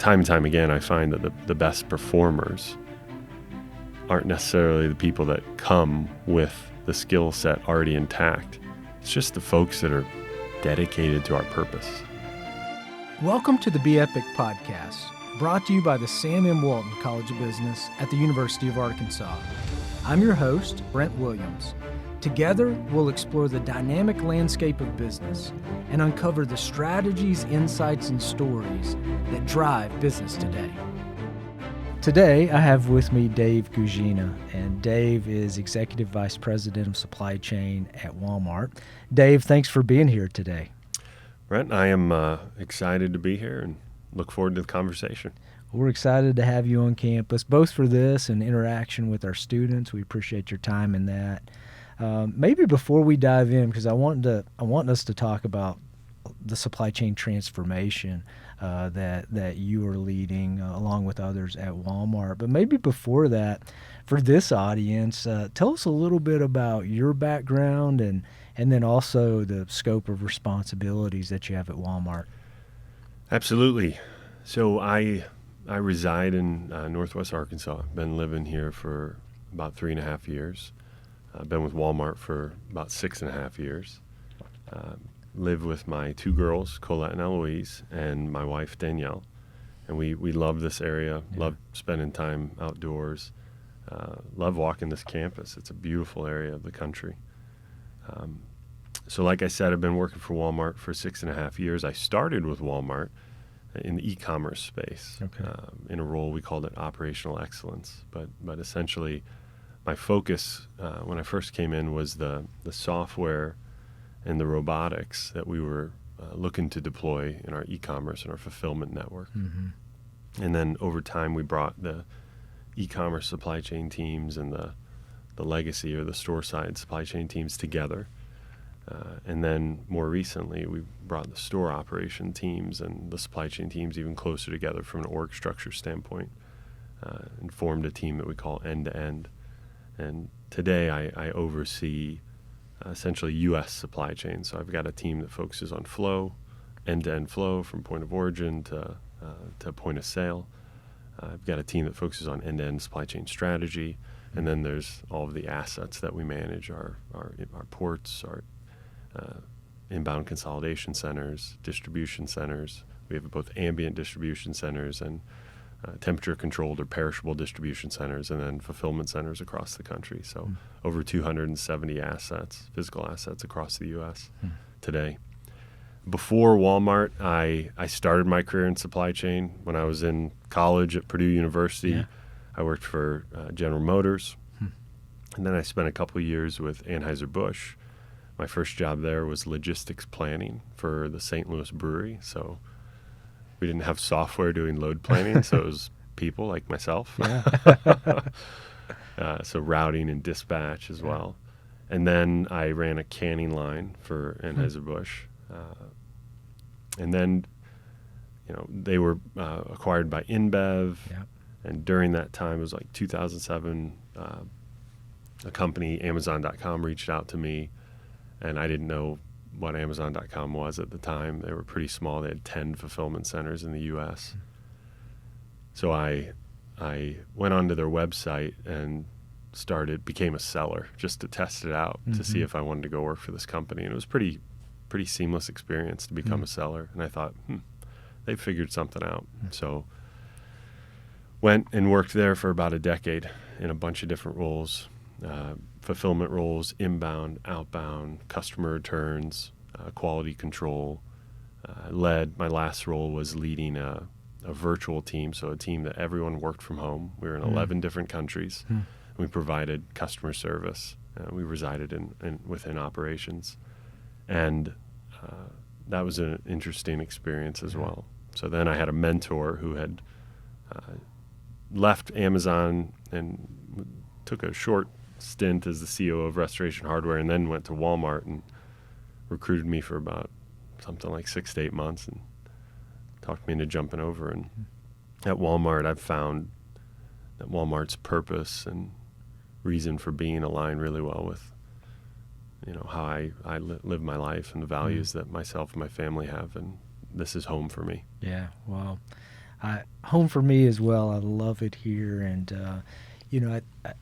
time and time again, I find that the best performers aren't necessarily the people that come with the skill set already intact. It's just the folks that are dedicated to our purpose. Welcome to the Be Epic podcast, brought to you by the Sam M. Walton College of Business at the University of Arkansas. I'm your host, Brent Williams. Together, we'll explore the dynamic landscape of business and uncover the strategies, insights, and stories that drive business today. Today, I have with me Dave Guggina, and Dave is Executive Vice President of Supply Chain at Walmart. Dave, thanks for being here today. Brent, I am excited to be here and look forward to the conversation. We're excited to have you on campus, both for this and interaction with our students. We appreciate your time in that. Maybe before we dive in, because I want us to talk about the supply chain transformation that you are leading along with others at Walmart. But maybe before that, for this audience, tell us a little bit about your background and then also the scope of responsibilities that you have at Walmart. Absolutely. So I reside in Northwest Arkansas. I've been living here for about 3.5 years. I've been with Walmart for about 6.5 years. Live with my 2 girls, Colette and Eloise, and my wife, Danielle. And we love this area, love spending time outdoors, love walking this campus. It's a beautiful area of the country. So like I said, I've been working for Walmart for 6.5 years. I started with Walmart in the e-commerce space, in a role we called it operational excellence. But essentially, my focus when I first came in was the software and the robotics that we were looking to deploy in our e-commerce and our fulfillment network. Mm-hmm. And then over time, we brought the e-commerce supply chain teams and the legacy or the store side supply chain teams together. And then more recently, we brought the store operation teams and the supply chain teams even closer together from an org structure standpoint, and formed a team that we call end-to-end. And today I oversee essentially U.S. supply chain. So I've got a team that focuses on flow, end-to-end flow from point of origin to point of sale. I've got a team that focuses on end-to-end supply chain strategy. And then there's all of the assets that we manage, our ports, our inbound consolidation centers, distribution centers. We have both ambient distribution centers and temperature-controlled or perishable distribution centers, and then fulfillment centers across the country. So over 270 assets, physical assets across the U.S. today. Before Walmart, I started my career in supply chain. When I was in college at Purdue University, I worked for General Motors, and then I spent a couple of years with Anheuser-Busch. My first job there was logistics planning for the St. Louis brewery. So we didn't have software doing load planning, so it was people like myself. So routing and dispatch as well. And then I ran a canning line for Anheuser-Busch. And then, they were acquired by InBev. Yep. And during that time, it was like 2007, a company, Amazon.com, reached out to me. And I didn't know what Amazon.com was at the time. They were pretty small. They had 10 fulfillment centers in the U.S. So I went onto their website and became a seller just to test it out, to see if I wanted to go work for this company. And it was pretty seamless experience to become a seller. And I thought, they figured something out. So went and worked there for about a decade in a bunch of different roles. Fulfillment roles, inbound, outbound, customer returns, quality control. My last role was leading a virtual team, so a team that everyone worked from home. We were in 11 different countries. We provided customer service. We resided within operations. And that was an interesting experience as well. So then I had a mentor who had left Amazon and took a short stint as the CEO of Restoration Hardware, and then went to Walmart and recruited me for about something like 6 to 8 months and talked me into jumping over. And at Walmart, I've found that Walmart's purpose and reason for being align really well with how I live my life and the values that myself and my family have, and this is home for me. Yeah, wow. Home for me as well. I love it here, and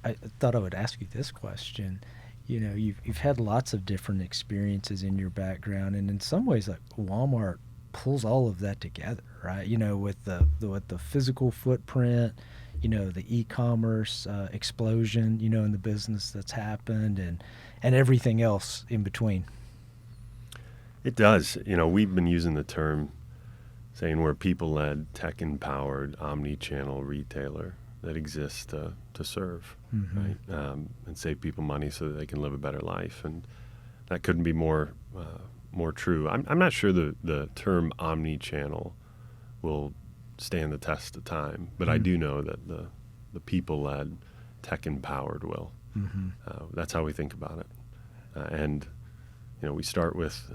I thought I would ask you this question. You've had lots of different experiences in your background, and in some ways, like Walmart pulls all of that together, right? With the physical footprint, the e-commerce explosion, in the business that's happened, and everything else in between. It does. We've been using the term saying we're a people-led, tech-empowered, omnichannel retailer that exists to serve, right? And save people money so that they can live a better life. And that couldn't be more true. I'm not sure the term omnichannel will stand the test of time, but I do know that the people-led, tech-empowered will. That's how we think about it. And we start with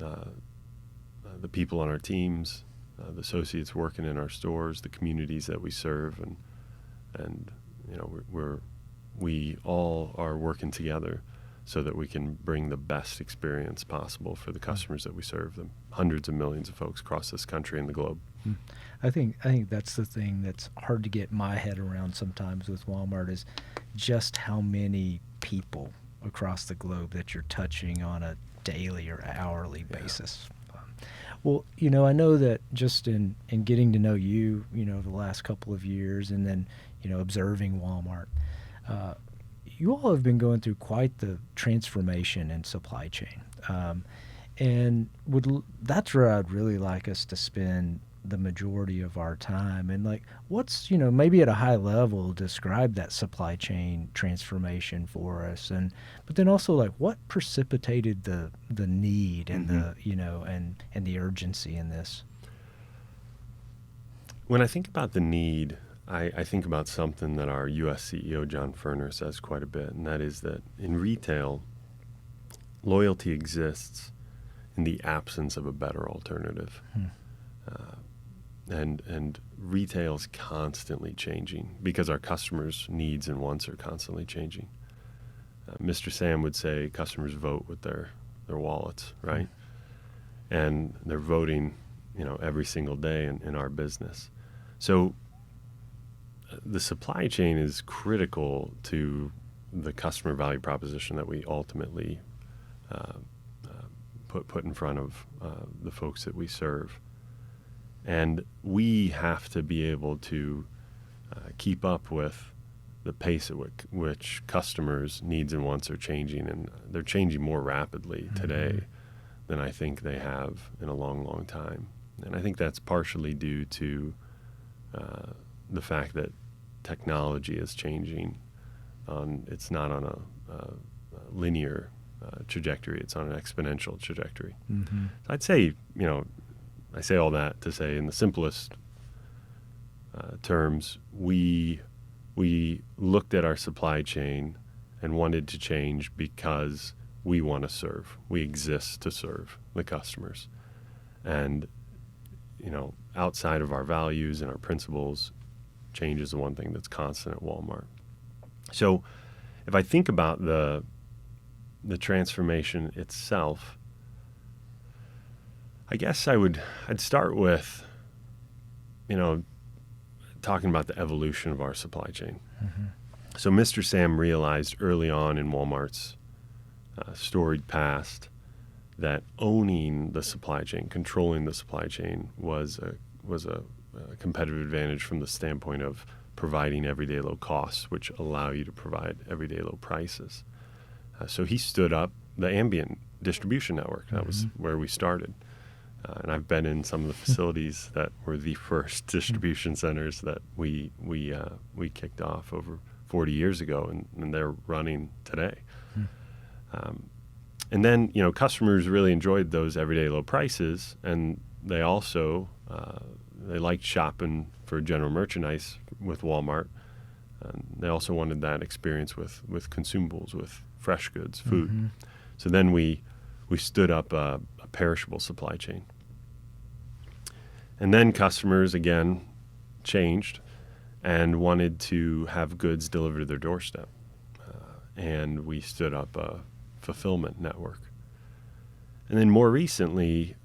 the people on our teams, the associates working in our stores, the communities that we serve, and we all are working together so that we can bring the best experience possible for the customers that we serve, the hundreds of millions of folks across this country and the globe. I think that's the thing that's hard to get my head around sometimes with Walmart is just how many people across the globe that you're touching on a daily or hourly basis. Well, I know that just in getting to know you, the last couple of years, and then, observing Walmart, you all have been going through quite the transformation in supply chain. And that's where I'd really like us to spend the majority of our time. And like, what's, maybe at a high level, describe that supply chain transformation for us. But then also like what precipitated the need and the, and the urgency in this? When I think about the need, I think about something that our U.S. CEO, John Furner, says quite a bit, and that is that in retail, loyalty exists in the absence of a better alternative. And retail is constantly changing because our customers' needs and wants are constantly changing. Mr. Sam would say customers vote with their wallets, right? And they're voting, every single day in our business. So the supply chain is critical to the customer value proposition that we ultimately put in front of the folks that we serve. And we have to be able to keep up with the pace at which customers' needs and wants are changing. And they're changing more rapidly today than I think they have in a long, long time. And I think that's partially due to the fact that technology is changing. It's not on a linear trajectory. It's on an exponential trajectory. So I'd say, I say all that to say in the simplest terms, we looked at our supply chain and wanted to change because we want to serve. We exist to serve the customers. And, outside of our values and our principles, change is the one thing that's constant at Walmart. So if I think about the transformation itself, I guess I'd start with, talking about the evolution of our supply chain. So Mr. Sam realized early on in Walmart's storied past that owning the supply chain, controlling the supply chain was a competitive advantage from the standpoint of providing everyday low costs, which allow you to provide everyday low prices. So he stood up the ambient distribution network. That was where we started. And I've been in some of the facilities that were the first distribution centers that we kicked off over 40 years ago, and they're running today. And then, customers really enjoyed those everyday low prices, and they also they liked shopping for general merchandise with Walmart. And they also wanted that experience with consumables, with fresh goods, food. So then we stood up a perishable supply chain. And then customers, again, changed and wanted to have goods delivered to their doorstep. And we stood up a fulfillment network. And then more recently,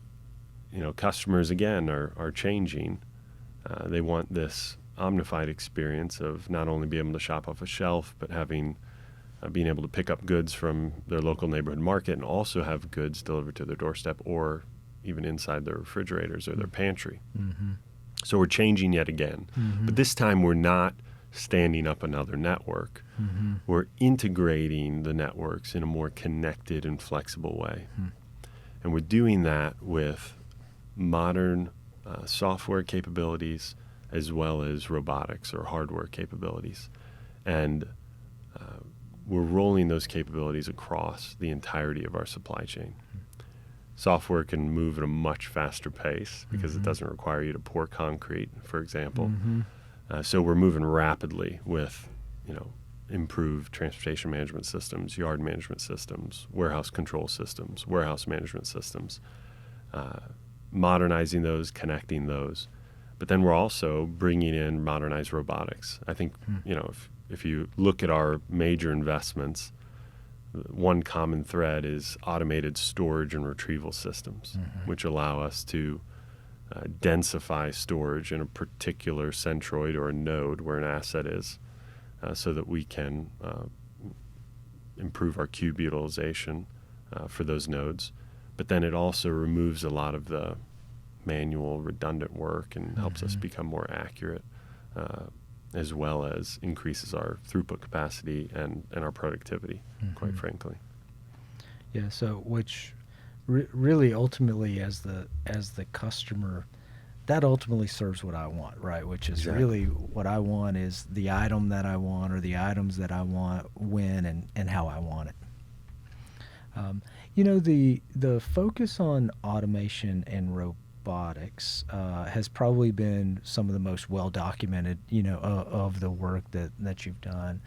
customers, again, are changing. They want this omnified experience of not only being able to shop off a shelf, but being able to pick up goods from their local neighborhood market and also have goods delivered to their doorstep or even inside their refrigerators or their pantry. Mm-hmm. So we're changing yet again. Mm-hmm. But this time we're not standing up another network. Mm-hmm. We're integrating the networks in a more connected and flexible way. Mm-hmm. And we're doing that with modern software capabilities as well as robotics or hardware capabilities. And we're rolling those capabilities across the entirety of our supply chain. Software can move at a much faster pace because it doesn't require you to pour concrete, for example. Mm-hmm. So we're moving rapidly with, improved transportation management systems, yard management systems, warehouse control systems, warehouse management systems, modernizing those, connecting those. But then we're also bringing in modernized robotics. I think, if you look at our major investments, one common thread is automated storage and retrieval systems, which allow us to densify storage in a particular centroid or a node where an asset is, so that we can improve our cube utilization for those nodes. But then it also removes a lot of the manual redundant work and helps us become more accurate, as well as increases our throughput capacity and our productivity, quite frankly. Yeah, so which really ultimately as the customer, that ultimately serves what I want, right? Which is really what I want is the item that I want or the items that I want, when and how I want it. The focus on automation and robotics has probably been some of the most well documented, of the work that you've done.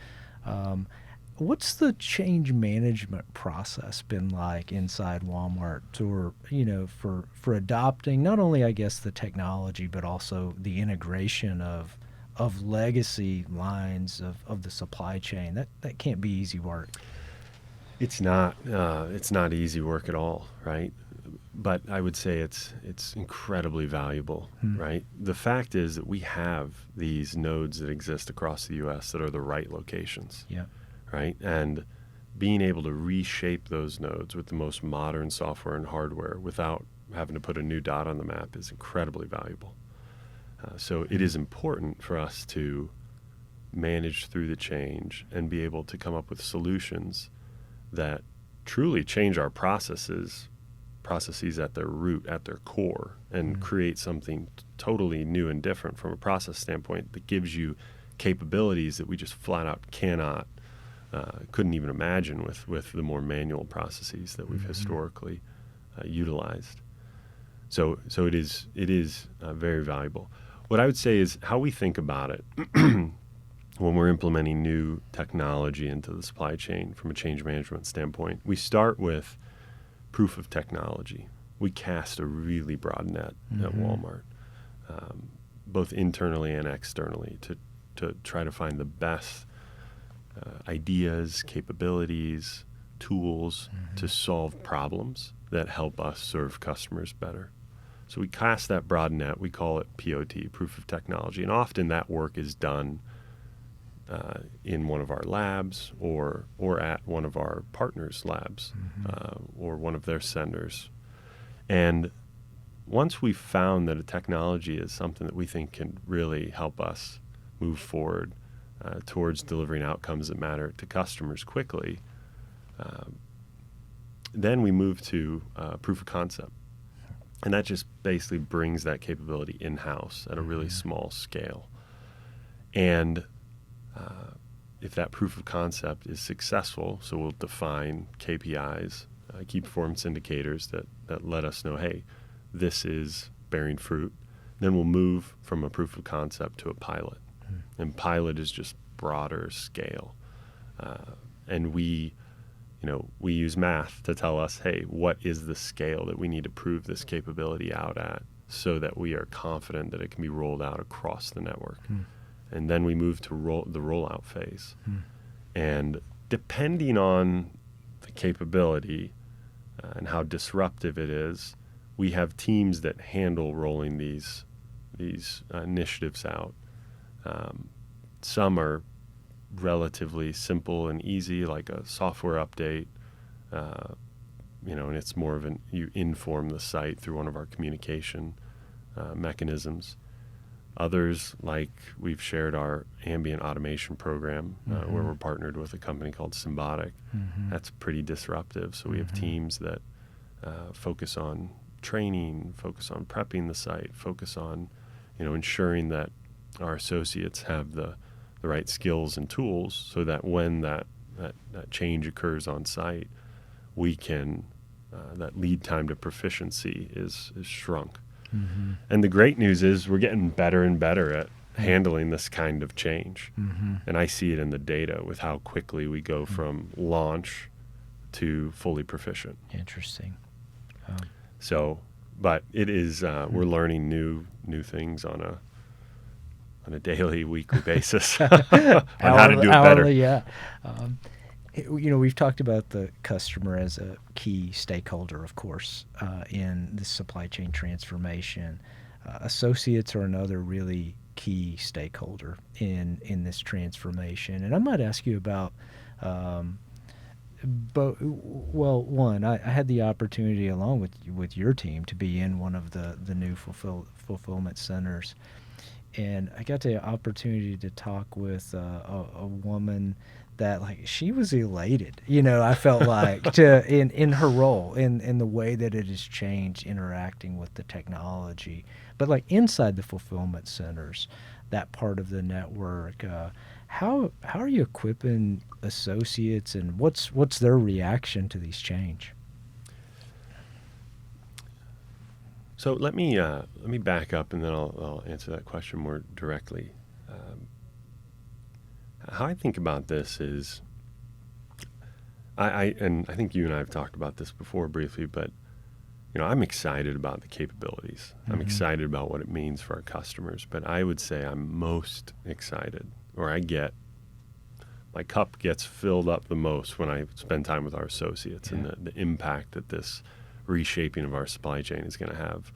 What's the change management process been like inside Walmart for adopting not only, I guess, the technology, but also the integration of legacy lines of the supply chain? That can't be easy work. It's not easy work at all, right? But I would say it's incredibly valuable, right? The fact is that we have these nodes that exist across the U.S. that are the right locations, right? And being able to reshape those nodes with the most modern software and hardware without having to put a new dot on the map is incredibly valuable. So it is important for us to manage through the change and be able to come up with solutions that truly change our processes at their root, at their core, and create something totally new and different from a process standpoint that gives you capabilities that we just flat out couldn't even imagine with the more manual processes that we've historically utilized. So it is very valuable. What I would say is how we think about it when we're implementing new technology into the supply chain from a change management standpoint. We start with proof of technology. We cast a really broad net at Walmart, both internally and externally, to try to find the best ideas, capabilities, tools to solve problems that help us serve customers better. So we cast that broad net. We call it POT, proof of technology. And often that work is done in one of our labs or at one of our partners' labs or one of their centers. And once we've found that a technology is something that we think can really help us move forward towards delivering outcomes that matter to customers quickly, then we move to proof of concept. And that just basically brings that capability in-house at a really small scale. And if that proof of concept is successful, so we'll define KPIs, key performance indicators that let us know, hey, this is bearing fruit, then we'll move from a proof of concept to a pilot. And pilot is just broader scale. And we use math to tell us, hey, what is the scale that we need to prove this capability out at so that we are confident that it can be rolled out across the network. And then we move to the rollout phase. And depending on the capability and how disruptive it is, we have teams that handle rolling these these initiatives out. Some are relatively simple and easy, like a software update, and it's more of you inform the site through one of our communication mechanisms. Others, like we've shared our ambient automation program, where we're partnered with a company called Symbotic. That's pretty disruptive. So we have teams that focus on training, focus on prepping the site, focus on, ensuring that our associates have the right skills and tools so that when that change occurs on site, we can, that lead time to proficiency is shrunk. And the great news is we're getting better and better at handling this kind of change. And I see it in the data with how quickly we go from launch to fully proficient. Interesting. But it is, we're learning new things on a daily, weekly basis on how to do it better. Yeah. We've talked about the customer as a key stakeholder, of course, in the supply chain transformation. Associates are another really key stakeholder in this transformation. And I might ask you about, one, I had the opportunity along with your team to be in one of the new fulfillment centers. And I got the opportunity to talk with a woman that, like, she was elated. I felt like in her role, in the way that it has changed interacting with the technology. But like inside the fulfillment centers, that part of the network, how are you equipping associates, and what's their reaction to these change? So let me back up, and then I'll answer that question more directly. How I think about this is, I think you and I have talked about this before briefly, but I'm excited about the capabilities. I'm excited about what it means for our customers, but I would say I'm most excited, or my cup gets filled up the most when I spend time with our associates and the impact that this reshaping of our supply chain is going to have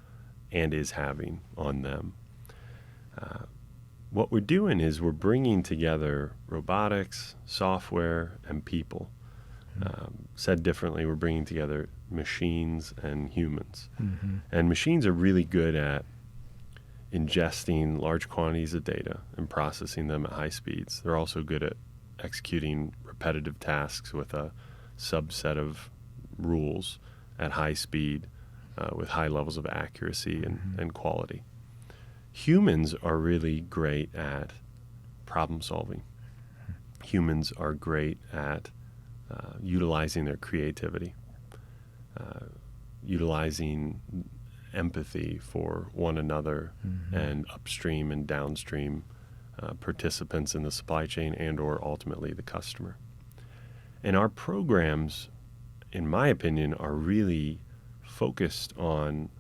and is having on them. What we're doing is we're bringing together robotics, software, and people. Said differently, we're bringing together machines and humans. And machines are really good at ingesting large quantities of data and processing them at high speeds. They're also good at executing repetitive tasks with a subset of rules at high speed with high levels of accuracy and quality. Humans are really great at problem solving. Humans are great at utilizing their creativity, utilizing empathy for one another and upstream and downstream participants in the supply chain and or ultimately the customer. And our programs, in my opinion, are really focused on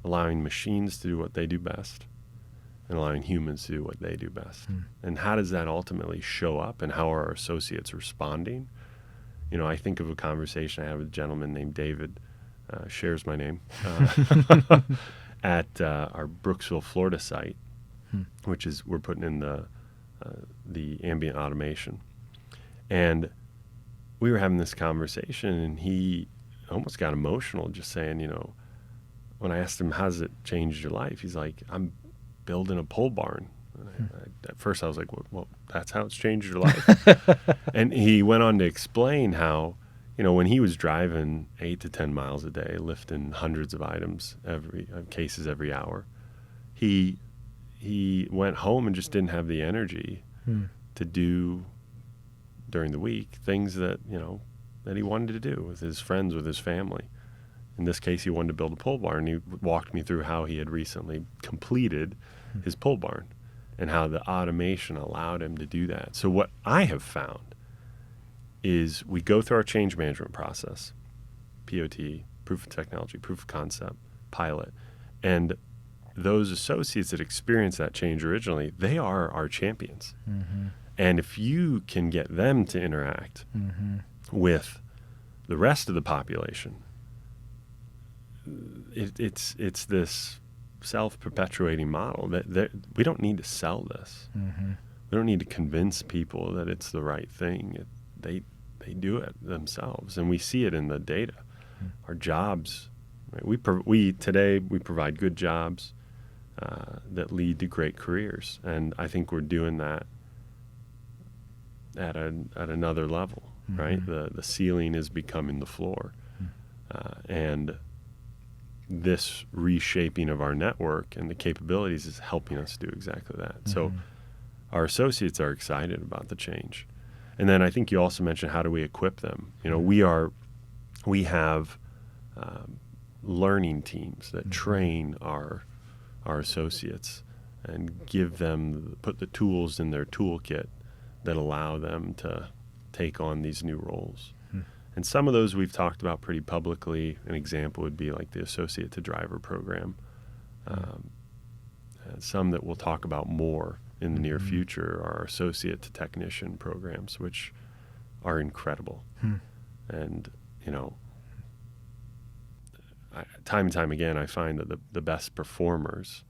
allowing machines to do what they do best and allowing humans to do what they do best. And how does that ultimately show up, and how are our associates responding? I think of a conversation I had with a gentleman named David, shares my name, at our Brooksville, Florida site, which is, we're putting in the ambient automation. And we were having this conversation, and he almost got emotional just saying, when I asked him, how's it changed your life? He's like, I'm building a pole barn. At first I was like, well, that's how it's changed your life? And he went on to explain how, when he was driving 8 to 10 miles a day, lifting hundreds of items, cases every hour, he went home and just didn't have the energy to do during the week things that, that he wanted to do with his friends, with his family. In this case, he wanted to build a pole barn. He walked me through how he had recently completed his pole barn and how the automation allowed him to do that. So what I have found is we go through our change management process, POT, proof of technology, proof of concept, pilot, and those associates that experience that change originally, they are our champions. And if you can get them to interact with the rest of the population, it's this self-perpetuating model. That we don't need to sell this. Mm-hmm. We don't need to convince people that it's the right thing. They do it themselves, and we see it in the data. Our jobs, right? We today provide good jobs that lead to great careers, and I think we're doing that at another level, right? The ceiling is becoming the floor, and this reshaping of our network and the capabilities is helping us do exactly that. So our associates are excited about the change. And then I think you also mentioned, how do we equip them? We have learning teams that train our associates and put the tools in their toolkit that allow them to take on these new roles. And some of those we've talked about pretty publicly. An example would be like the associate to driver program. And some that we'll talk about more in the near future are associate to technician programs, which are incredible. And, time and time again, I find that the best performers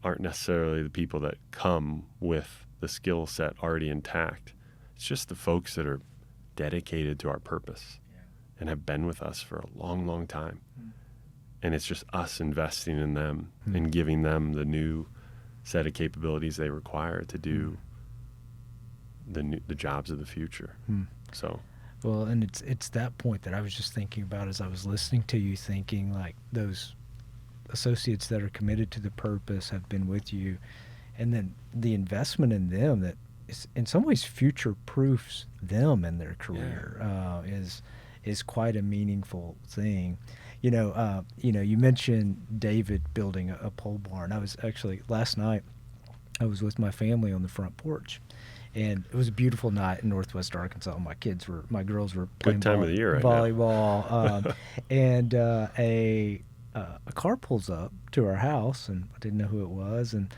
aren't necessarily the people that come with the skill set already intact. It's just the folks that are dedicated to our purpose and have been with us for a long, long time. And it's just us investing in them and giving them the new set of capabilities they require to do the jobs of the future. So, well, and it's that point that I was just thinking about as I was listening to you, thinking like those associates that are committed to the purpose have been with you, and then the investment in them that is in some ways future proofs them in their career is quite a meaningful thing. You mentioned David building a pole barn. I was actually last night, I was with my family on the front porch, and it was a beautiful night in Northwest Arkansas. My girls were playing good time of the year right volleyball, and a car pulls up to our house, and I didn't know who it was. And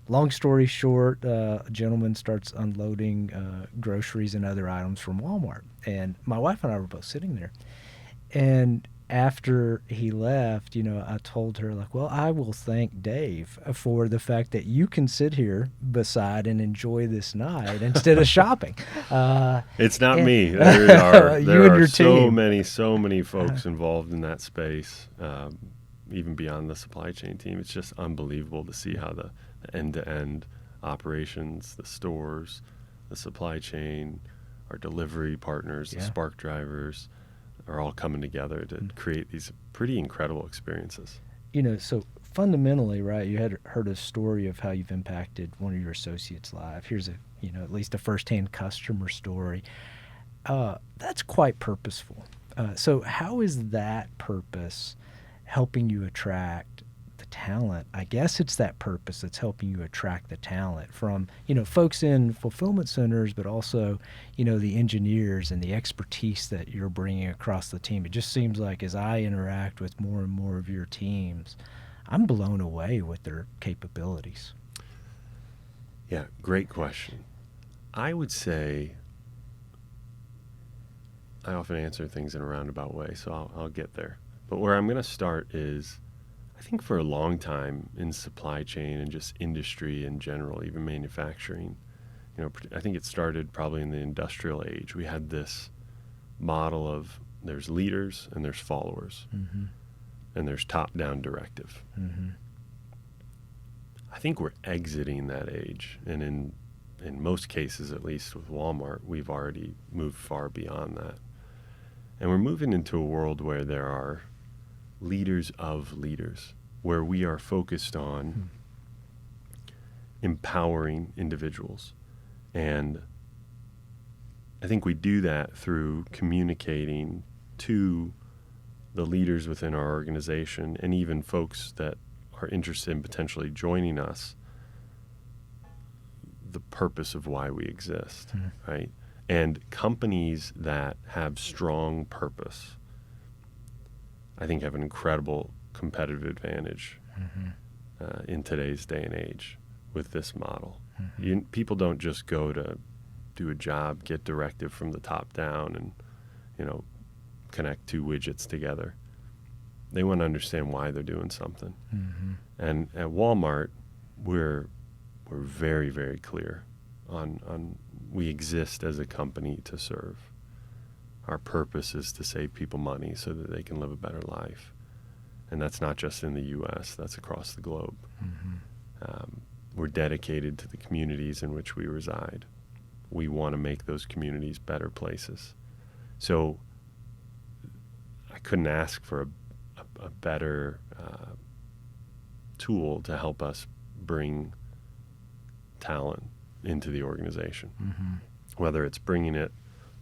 long story short, a gentleman starts unloading groceries and other items from Walmart, and my wife and I were both sitting there, and after he left, I told her, like, well, I will thank Dave for the fact that you can sit here beside and enjoy this night instead of shopping. It's not me. There are so team. so many folks involved in that space, even beyond the supply chain team. It's just unbelievable to see how the end-to-end operations, the stores, the supply chain, our delivery partners, the Spark drivers, are all coming together to create these pretty incredible experiences. So fundamentally, right, you had heard a story of how you've impacted one of your associates' life. Here's at least a firsthand customer story. That's quite purposeful. So how is that purpose helping you attract the talent? I guess it's that purpose that's helping you attract the talent from, folks in fulfillment centers, but also, the engineers and the expertise that you're bringing across the team. It just seems like as I interact with more and more of your teams, I'm blown away with their capabilities. Yeah, great question. I would say I often answer things in a roundabout way, so I'll get there. But where I'm going to start is, I think for a long time in supply chain and just industry in general, even manufacturing, I think it started probably in the industrial age. We had this model of there's leaders and there's followers, and there's top-down directive. I think we're exiting that age, and in most cases, at least with Walmart, we've already moved far beyond that. And we're moving into a world where there are leaders of leaders, where we are focused on empowering individuals. And I think we do that through communicating to the leaders within our organization and even folks that are interested in potentially joining us, the purpose of why we exist, right? And companies that have strong purpose, I think, have an incredible competitive advantage in today's day and age with this model. People don't just go to do a job, get directive from the top down, and connect two widgets together. they want to understand why they're doing something. Mm-hmm. And at Walmart, we're very, very clear on we exist as a company to serve. Our purpose is to save people money so that they can live a better life. And that's not just in the U.S., that's across the globe. Mm-hmm. We're dedicated to the communities in which we reside. We want to make those communities better places. So I couldn't ask for a better tool to help us bring talent into the organization. Mm-hmm. Whether it's bringing it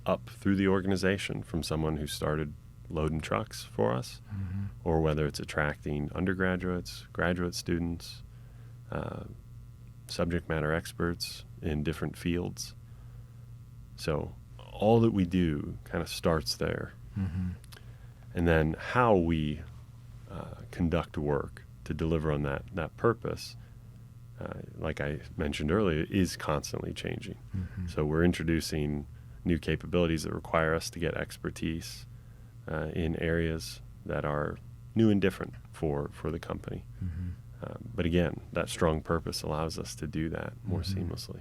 up through the organization from someone who started loading trucks for us, Mm-hmm. or whether it's attracting undergraduates, graduate students, subject matter experts in different fields. So all that we do kind of starts there. Mm-hmm. And then how we conduct work to deliver on that purpose, like I mentioned earlier, is constantly changing. Mm-hmm. So we're introducing new capabilities that require us to get expertise in areas that are new and different for the company. Mm-hmm. But again, that strong purpose allows us to do that more Mm-hmm. seamlessly.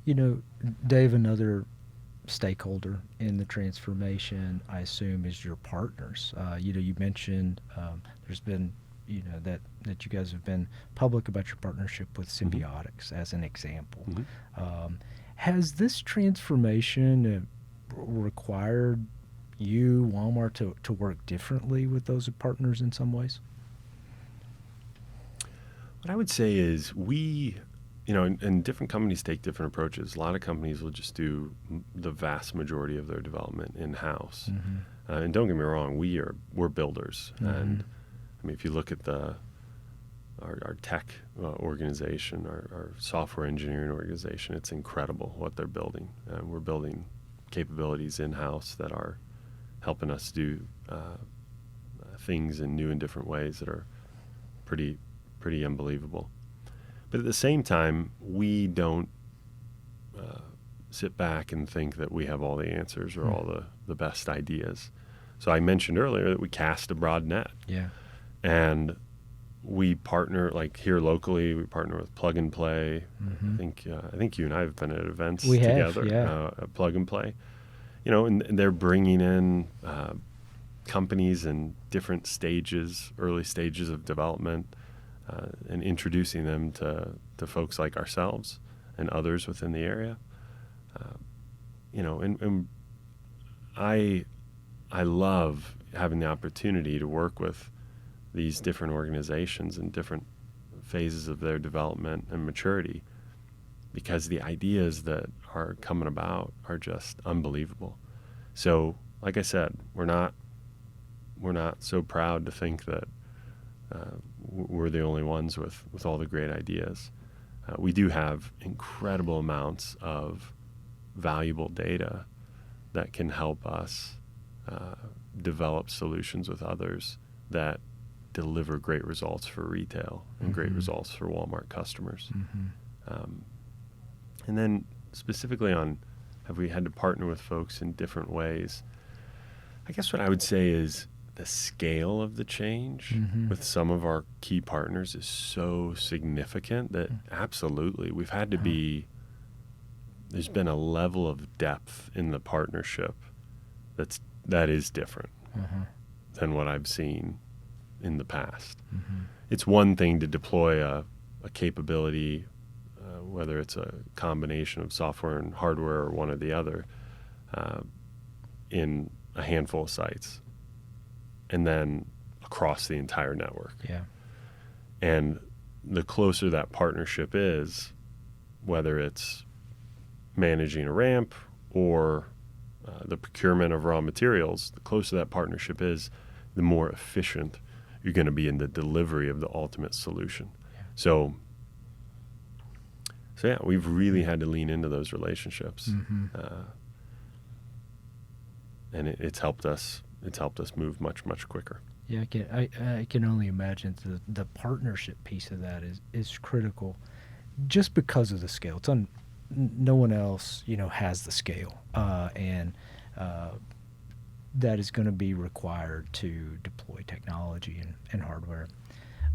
You know, Dave, another stakeholder in the transformation, I assume, is your partners. You mentioned there's been, that you guys have been public about your partnership with Symbiotics as an example. Mm-hmm. Has this transformation required you, Walmart, to work differently with those partners in some ways? What I would say is and different companies take different approaches. A lot of companies will just do the vast majority of their development in-house. Mm-hmm. And don't get me wrong, we're builders. Mm-hmm. And I mean, if you look at our tech organization, our software engineering organization, it's incredible what they're building. We're building capabilities in-house that are helping us do things in new and different ways that are pretty unbelievable. But at the same time, we don't sit back and think that we have all the answers or all the best ideas. So I mentioned earlier that we cast a broad net. Yeah. And we partner, like here locally, we partner with Plug and Play. Mm-hmm. I think you and I have been at events we together. Have, yeah. At Plug and Play. And they're bringing in companies in different early stages of development, and introducing them to folks like ourselves and others within the area. And I love having the opportunity to work with these different organizations in different phases of their development and maturity, because the ideas that are coming about are just unbelievable. So, like I said, we're not so proud to think that we're the only ones with all the great ideas. We do have incredible amounts of valuable data that can help us develop solutions with others that deliver great results for retail and great results for Walmart customers. Mm-hmm. And then specifically on, have we had to partner with folks in different ways? I guess what I would say is the scale of the change with some of our key partners is so significant that absolutely we've had to be, there's been a level of depth in the partnership that is different than what I've seen in the past. It's one thing to deploy a capability, whether it's a combination of software and hardware or one or the other, in a handful of sites, and then across the entire network. Yeah. And the closer that partnership is, whether it's managing a ramp or the procurement of raw materials, the closer that partnership is, the more efficient you're going to be in the delivery of the ultimate solution. Yeah. So yeah, we've really had to lean into those relationships, and it's helped us. It's helped us move much quicker. Yeah, I can only imagine the partnership piece of that is critical, just because of the scale. No one else has the scale, and that is going to be required to deploy technology and hardware.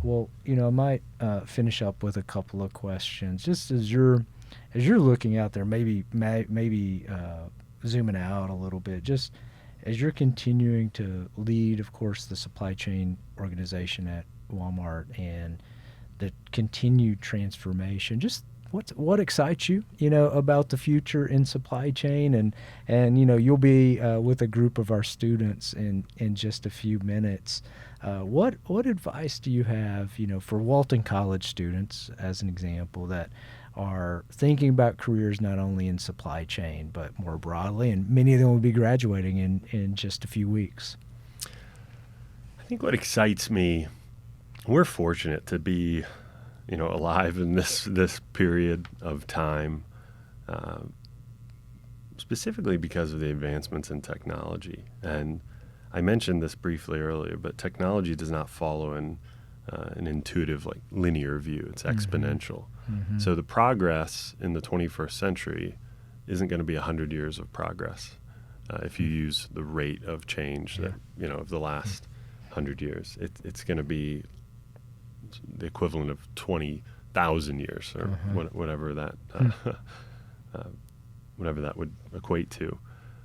Well, I might finish up with a couple of questions. Just as you're looking out there, maybe zooming out a little bit, just as you're continuing to lead, of course, the supply chain organization at Walmart and the continued transformation, just what excites you, about the future in supply chain, and you'll be with a group of our students in just a few minutes. What advice do you have, for Walton College students, as an example, that are thinking about careers not only in supply chain but more broadly, and many of them will be graduating in just a few weeks? I think what excites me, we're fortunate to be, alive in this period of time, specifically because of the advancements in technology. And I mentioned this briefly earlier, but technology does not follow in an intuitive, linear view. It's exponential. Mm-hmm. So the progress in the 21st century isn't going to be 100 years of progress if you use the rate of change that of the last 100 years. It's going to be the equivalent of 20,000 years, or whatever that whatever that would equate to.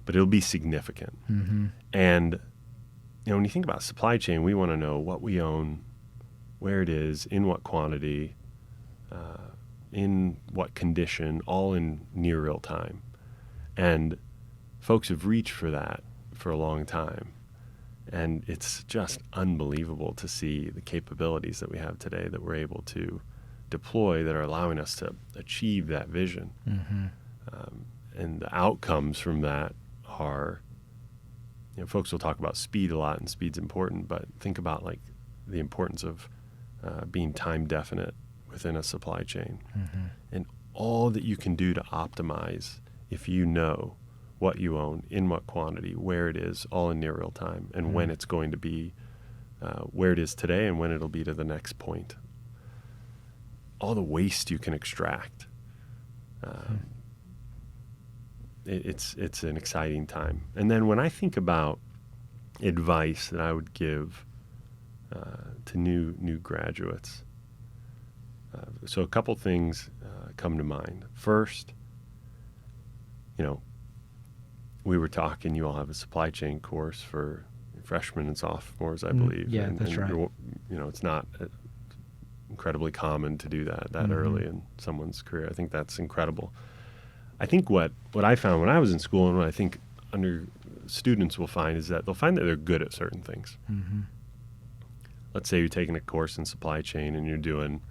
But it'll be significant. Mm-hmm. And when you think about supply chain, we want to know what we own, where it is, in what quantity, in what condition, all in near real time. And folks have reached for that for a long time. And it's just unbelievable to see the capabilities that we have today that we're able to deploy that are allowing us to achieve that vision. Mm-hmm. And the outcomes from that are, folks will talk about speed a lot, and speed's important, but think about the importance of being time definite within a supply chain. Mm-hmm. And all that you can do to optimize if you know what you own, in what quantity, where it is, all in near real time, and when it's going to be, where it is today and when it'll be to the next point. All the waste you can extract. It's an exciting time. And then when I think about advice that I would give to new graduates, so a couple things come to mind. First, we were talking, you all have a supply chain course for freshmen and sophomores, I believe. Yeah, that's right. It's not incredibly common to do that early in someone's career. I think that's incredible. I think what I found when I was in school, and what I think students will find, is that they'll find that they're good at certain things. Mm-hmm. Let's say you're taking a course in supply chain and you're doing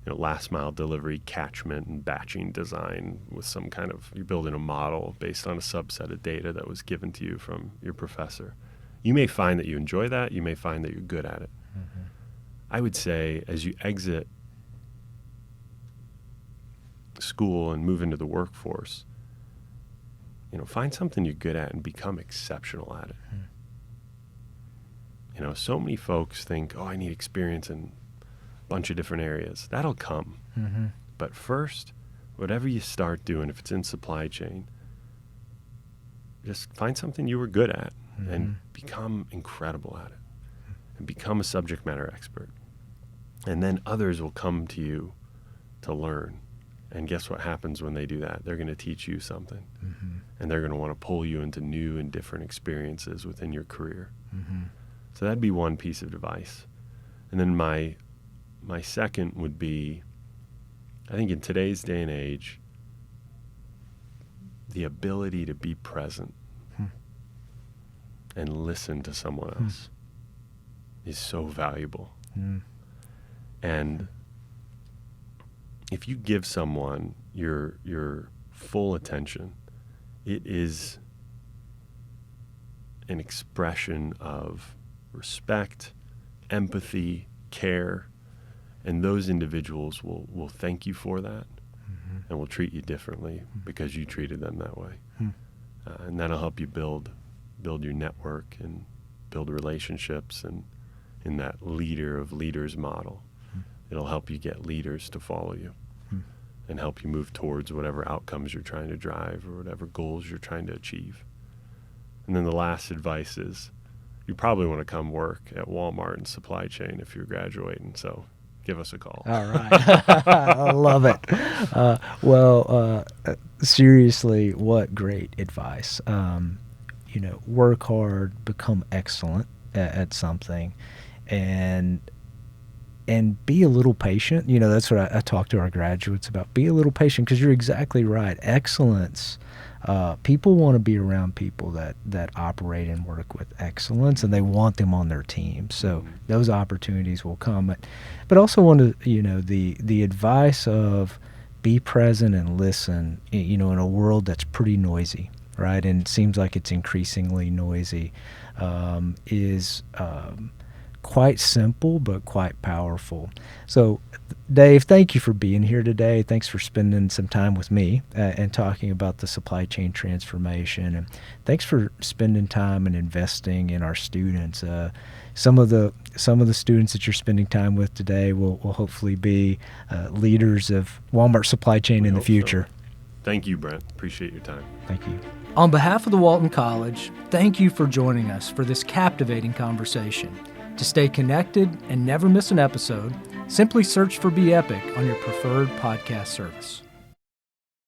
last mile delivery, catchment, and batching design with some kind of, you're building a model based on a subset of data that was given to you from your professor. You may find that you enjoy that. You may find that you're good at it. Mm-hmm. I would say as you exit school and move into the workforce, find something you're good at and become exceptional at it. Mm-hmm. So many folks think, I need experience in bunch of different areas. That'll come. Mm-hmm. But first, whatever you start doing, if it's in supply chain, just find something you were good at and become incredible at it and become a subject matter expert. And then others will come to you to learn. And guess what happens when they do that? They're going to teach you something. Mm-hmm. And they're going to want to pull you into new and different experiences within your career. Mm-hmm. So that'd be one piece of advice. And then my second would be, I think in today's day and age, the ability to be present and listen to someone else is so valuable. And if you give someone your full attention, it is an expression of respect, empathy, care, and those individuals will thank you for that and will treat you differently because you treated them that way. And that'll help you build your network and build relationships, and in that leader of leaders model, it'll help you get leaders to follow you and help you move towards whatever outcomes you're trying to drive or whatever goals you're trying to achieve. And then the last advice is you probably want to come work at Walmart in supply chain if you're graduating. So give us a call. All right. I love it. Seriously, what great advice. Work hard, become excellent at something, and be a little patient. That's what I talk to our graduates about. Be a little patient, because you're exactly right. Excellence. People want to be around people that operate and work with excellence, and they want them on their team. So those opportunities will come. But also want to, the advice of be present and listen, in a world that's pretty noisy, right? And it seems like it's increasingly noisy, is quite simple but quite powerful. So, Dave, thank you for being here today. Thanks for spending some time with me and talking about the supply chain transformation. And thanks for spending time and investing in our students. Some of the students that you're spending time with today will hopefully be leaders of Walmart supply chain in the future. So. Thank you, Brent. Appreciate your time. Thank you. On behalf of the Walton College, thank you for joining us for this captivating conversation. To stay connected and never miss an episode, simply search for Be Epic on your preferred podcast service.